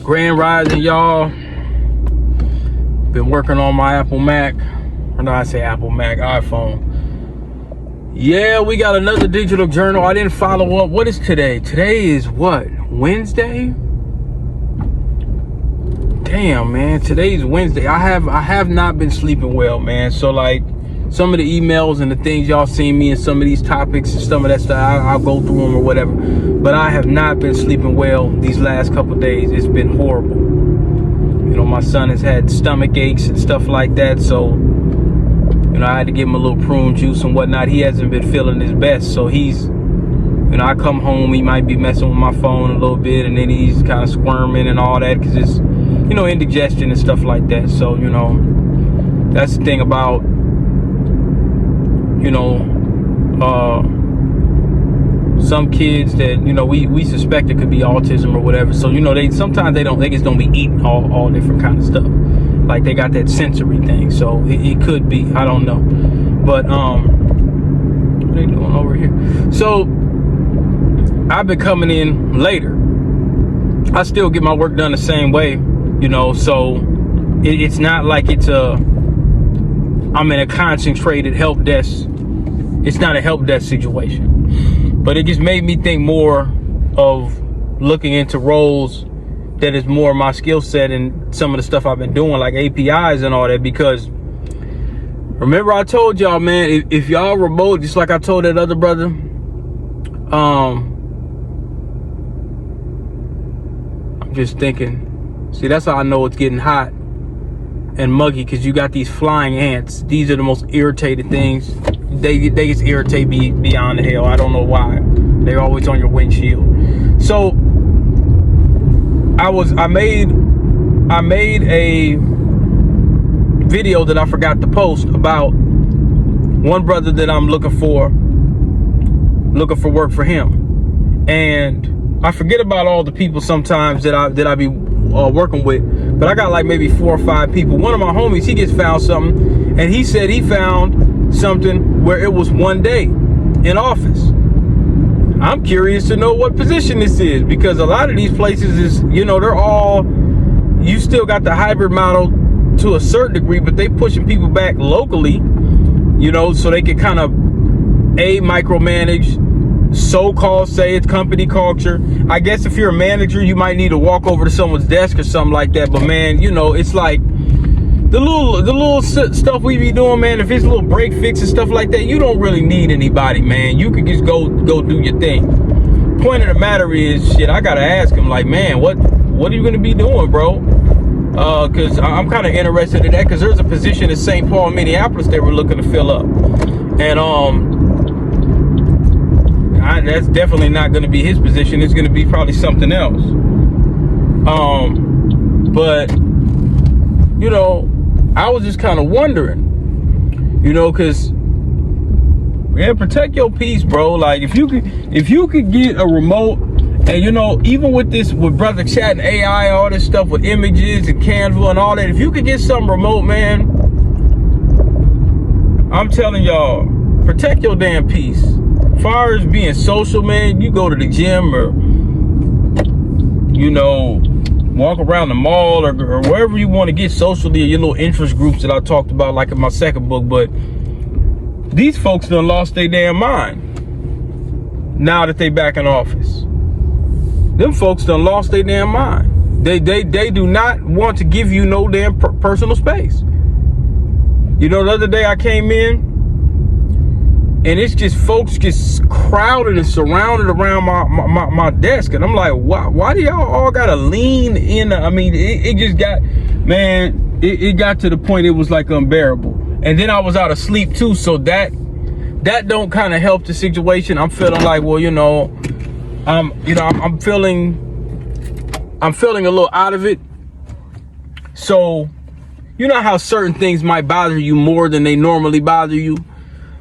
Grand Rising, y'all. Been working on my Apple Mac. Or no, I say Apple Mac, iPhone. Yeah, we got another digital journal. I didn't follow up. What is today? Today is what? Wednesday? Damn, man. Today's Wednesday. I have not been sleeping well, man. So like some of the emails and the things y'all seen me and some of these topics and some of that stuff, I'll go through them or whatever. But I have not been sleeping well these last couple of days. It's been horrible. You know, my son has had stomach aches and stuff like that. So, you know, I had to give him a little prune juice and whatnot. He hasn't been feeling his best. So he's, you know, I come home, he might be messing with my phone a little bit. And then he's kind of squirming and all that because it's, you know, indigestion and stuff like that. So, you know, that's the thing about, you know, some kids that, you know, we suspect it could be autism or whatever. So, you know, they just don't be eating all different kind of stuff. Like they got that sensory thing. So it could be, I don't know. But what are they doing over here? So I've been coming in later. I still get my work done the same way, you know, so it's not like I'm in a concentrated help desk. It's not a help desk situation, but it just made me think more of looking into roles that is more my skill set and some of the stuff I've been doing, like APIs and all that. Because remember I told y'all, man, if y'all remote, just like I told that other brother, I'm just thinking, see, that's how I know it's getting hot and muggy, because you got these flying ants. These are the most irritated things. They just irritate me beyond the hell. I don't know why. They're always on your windshield. So I made a video that I forgot to post about one brother that I'm looking for work for him. And I forget about all the people sometimes that I be working with, but I got like maybe 4 or 5 people. One of my homies, he just found something, and he said he found something where it was 1 day in office. I'm curious to know what position this is, because a lot of these places is, you know, they're all, you still got the hybrid model to a certain degree, but they pushing people back locally, you know, so they can kind of micromanage, so-called say it's company culture. I guess if you're a manager, you might need to walk over to someone's desk or something like that. But man, you know, it's like the little stuff we be doing, man. If it's a little break fix and stuff like that, you don't really need anybody, man. You can just go do your thing. Point of the matter is, shit, I gotta ask him, like, man, what are you gonna be doing, bro? Because I'm kind of interested in that, because there's a position in St. Paul, Minneapolis they were looking to fill up, and that's definitely not going to be his position. It's going to be probably something else. But you know, I was just kind of wondering, you know, because yeah, protect your peace, bro. Like if you could get a remote, and you know, even with brother chat and AI, all this stuff with images and Canva and all that, if you could get something remote, man, I'm telling y'all, protect your damn peace. As far as being social, man, you go to the gym or, you know, walk around the mall or wherever you want to get socially, or your little interest groups that I talked about like in my second book. But these folks done lost their damn mind now that they back in office. Them folks done lost their damn mind. They do not want to give you no damn personal space. You know, the other day I came in, and it's just folks just crowded and surrounded around my desk. And I'm like, why do y'all all gotta lean in? I mean, it just got, man, it got to the point it was like unbearable. And then I was out of sleep too. So that don't kind of help the situation. I'm feeling like, well, you know, I'm feeling a little out of it. So, you know how certain things might bother you more than they normally bother you.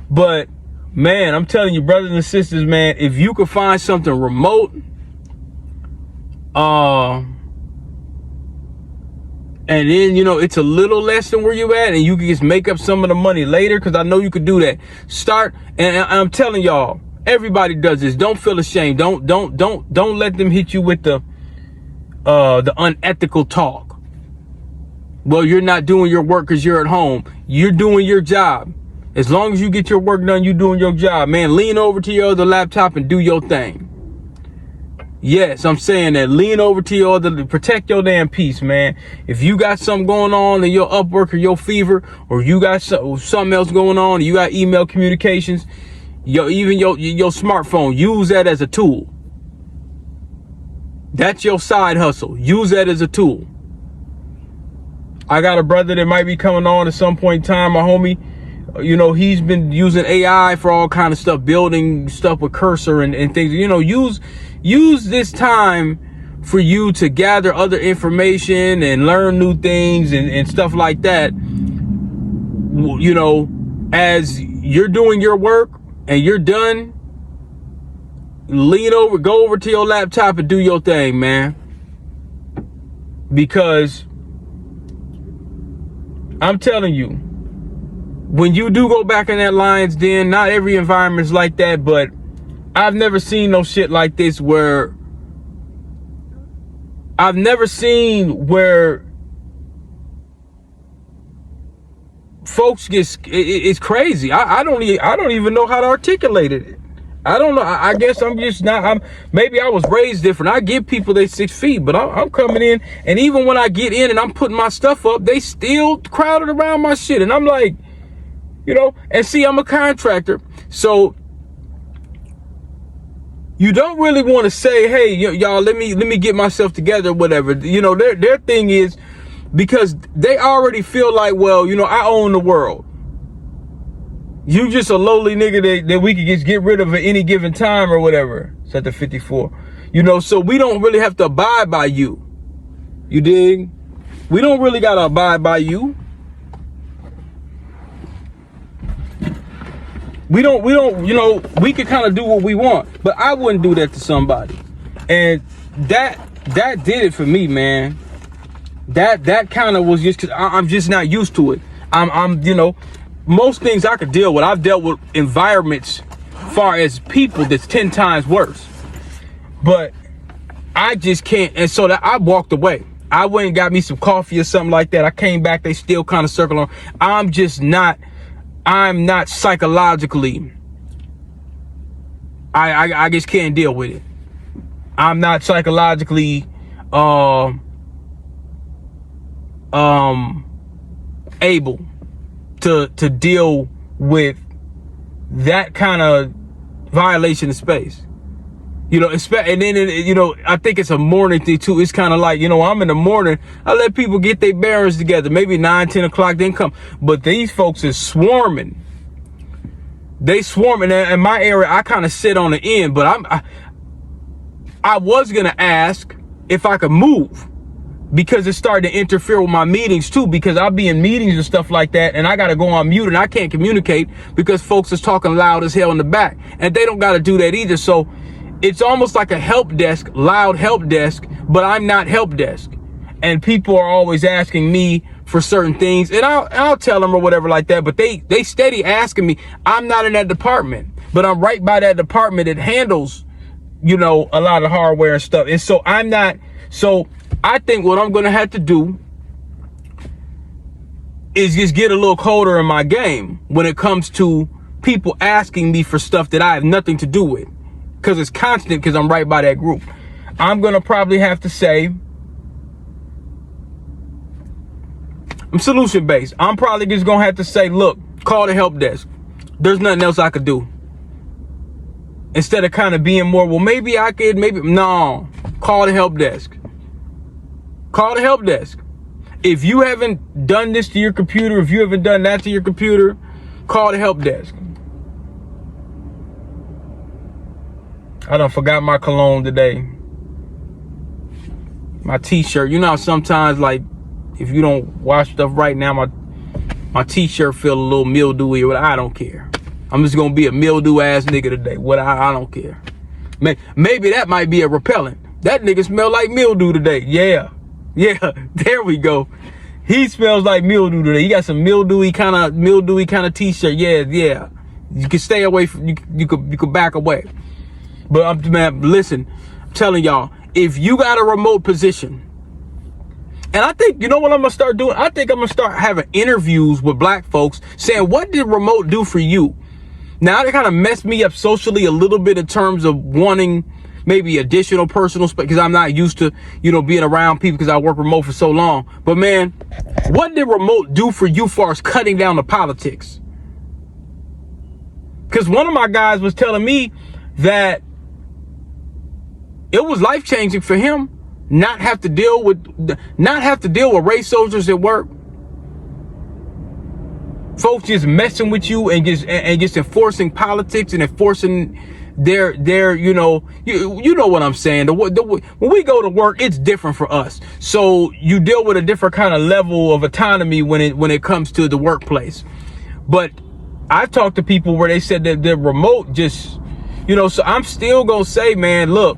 But man, I'm telling you, brothers and sisters, man, if you could find something remote, and then, you know, it's a little less than where you at, and you can just make up some of the money later, because I know you could do that. Start, and I'm telling y'all, everybody does this. Don't feel ashamed. Don't let them hit you with the the unethical talk. Well, you're not doing your work because you're at home. You're doing your job. As long as you get your work done, you're doing your job, man. Lean over to your other laptop and do your thing. Yes, I'm saying that. Lean over to your other, protect your damn peace, man. If you got something going on in your Upwork or your Fever, or you got something else going on, you got email communications, even your smartphone, use that as a tool. That's your side hustle. Use that as a tool. I got a brother that might be coming on at some point in time, my homie. You know, he's been using AI for all kind of stuff, building stuff with Cursor and things. You know, use this time for you to gather other information and learn new things and stuff like that. You know, as you're doing your work and you're done, go over to your laptop and do your thing, man. Because I'm telling you, when you do go back in that lion's den, not every environment is like that, but I've never seen no shit like this where folks it's crazy. I don't even know how to articulate it. I don't know. I guess I'm just not. Maybe I was raised different. I give people they 6 feet, but I'm coming in, and even when I get in and I'm putting my stuff up, they still crowded around my shit, and I'm like, you know. And see, I'm a contractor, so you don't really want to say, hey, y'all, let me get myself together, whatever. You know, their thing is, because they already feel like, well, you know, I own the world. You just a lowly nigga that we could just get rid of at any given time or whatever. It's at the 54. You know, so we don't really have to abide by you. You dig? We don't really got to abide by you. We don't, you know, we can kind of do what we want, but I wouldn't do that to somebody. And that did it for me, man. That kind of was just, cause I'm just not used to it. I'm, you know, most things I could deal with. I've dealt with environments far as people that's 10 times worse, but I just can't. And so that I walked away. I went and got me some coffee or something like that. I came back. They still kind of circle on. I'm not psychologically, I just can't deal with it. I'm not psychologically able to deal with that kind of violation of space. You know, and then, you know, I think it's a morning thing too. It's kind of like, you know, I'm in the morning, I let people get their bearings together, maybe 9-10 o'clock, then come. But these folks is swarming. They swarming. In my area, I kind of sit on the end, but I was going to ask if I could move, because it started to interfere with my meetings too, because I'll be in meetings and stuff like that, and I got to go on mute and I can't communicate because folks is talking loud as hell in the back, and they don't got to do that either. So it's almost like a help desk, loud help desk, but I'm not help desk. And people are always asking me for certain things, and I'll tell them or whatever like that, but they steady asking me. I'm not in that department, but I'm right by that department that handles, you know, a lot of hardware and stuff. And so I'm not, so I think what I'm going to have to do is just get a little colder in my game when it comes to people asking me for stuff that I have nothing to do with, because it's constant, because I'm right by that group. I'm going to probably have to say, I'm solution based. I'm probably just going to have to say, look, call the help desk. There's nothing else I could do. Instead of kind of being more, well, maybe I could, maybe, no, call the help desk. Call the help desk. If you haven't done this to your computer, if you haven't done that to your computer, call the help desk. I done forgot my cologne today. My t-shirt. You know how sometimes, like, if you don't wash stuff right now, my t-shirt feel a little mildewy or whatever. I don't care. I'm just gonna be a mildew ass nigga today. I don't care. Maybe that might be a repellent. That nigga smell like mildew today. Yeah, there we go. He smells like mildew today. He got some mildewy kind of t-shirt. Yeah. You can stay away from, you could back away. But man, listen, I'm telling y'all, if you got a remote position And I think, you know what I'm going to start doing? I think I'm going to start having interviews with black folks saying, what did remote do for you? Now, it kind of messed me up socially a little bit in terms of wanting maybe additional personal space, because I'm not used to, you know, being around people because I work remote for so long. But man, what did remote do for you as far as cutting down the politics? Because one of my guys was telling me that it was life-changing for him not have to deal with race soldiers at work. Folks just messing with you and just enforcing politics and enforcing their you know what I'm saying. When we go to work, it's different for us. So you deal with a different kind of level of autonomy when it comes to the workplace. But I've talked to people where they said that the remote just, you know, so I'm still gonna say, man, look,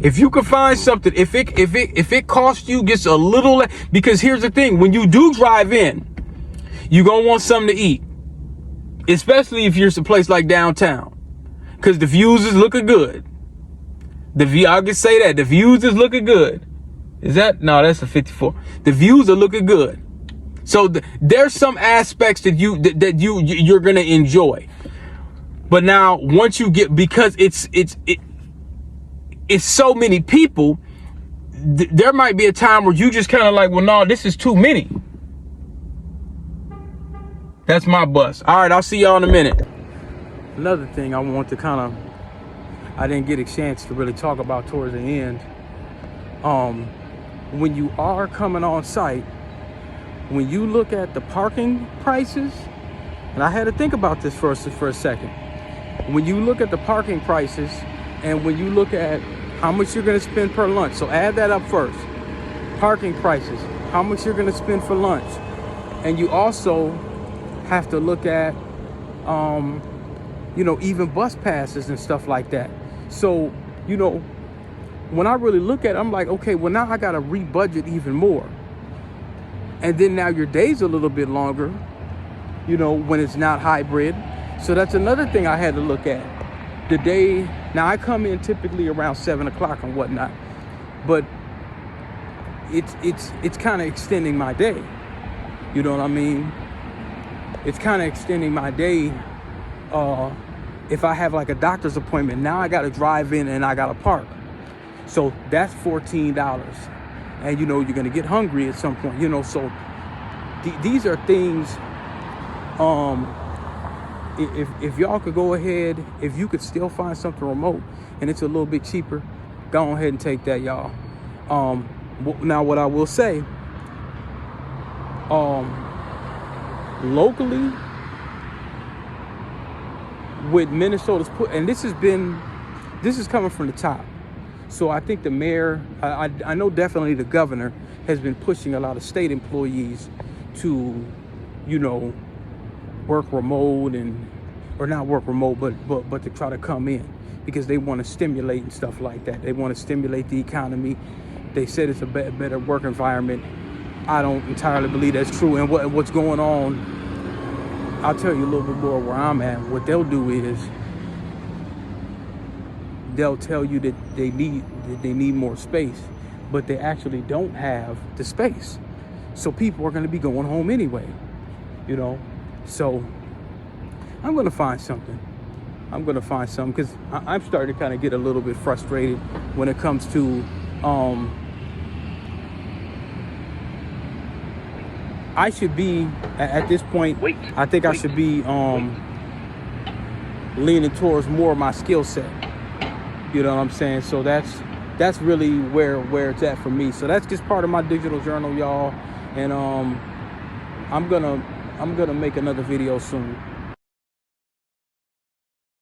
if you can find something, if it costs you just a little less, because here's the thing, when you do drive in, you're gonna want something to eat, especially if you're someplace like downtown, because the views is looking good. I can say that the views is looking good. Is that, no, that's a 54. The views are looking good. So there's some aspects that you're gonna enjoy. But now once you get, because it's so many people, there might be a time where you just kind of like, well, no, this is too many. That's my bus. All right, I'll see y'all in a minute. Another thing I want to I didn't get a chance to really talk about towards the end. When you are coming on site, when you look at the parking prices, and I had to think about this for a second. When you look at the parking prices, and when you look at how much you're going to spend per lunch, so add that up first. Parking prices, how much you're going to spend for lunch. And you also have to look at, you know, even bus passes and stuff like that. So, you know, when I really look at it, I'm like, okay, well, now I got to re-budget even more. And then now your day's a little bit longer, you know, when it's not hybrid. So that's another thing I had to look at. The day, now I come in typically around 7 o'clock and whatnot, but it's kind of extending my day. You know what I mean? It's kind of extending my day. If I have like a doctor's appointment, now I got to drive in and I got to park. So that's $14. And you know, you're going to get hungry at some point, you know, so these are things, if y'all could go ahead, if you could still find something remote and it's a little bit cheaper, go ahead and take that, y'all. Now what I will say, locally with Minnesota's and this is coming from the top. So I think the mayor, I know definitely the governor has been pushing a lot of state employees to, you know, work remote or not work remote, but to try to come in because they want to stimulate and stuff like that. They want to stimulate the economy. They said it's a better work environment. I don't entirely believe that's true. And what's going on, I'll tell you a little bit more where I'm at. What they'll do is they'll tell you that they need more space, but they actually don't have the space. So people are going to be going home anyway, you know. So I'm going to find something. Because I'm starting to kind of get a little bit frustrated when it comes to I should be at this point. I think I should be leaning towards more of my skill set. You know what I'm saying? So that's really where it's at for me. So that's just part of my digital journal, y'all. And I'm gonna make another video soon.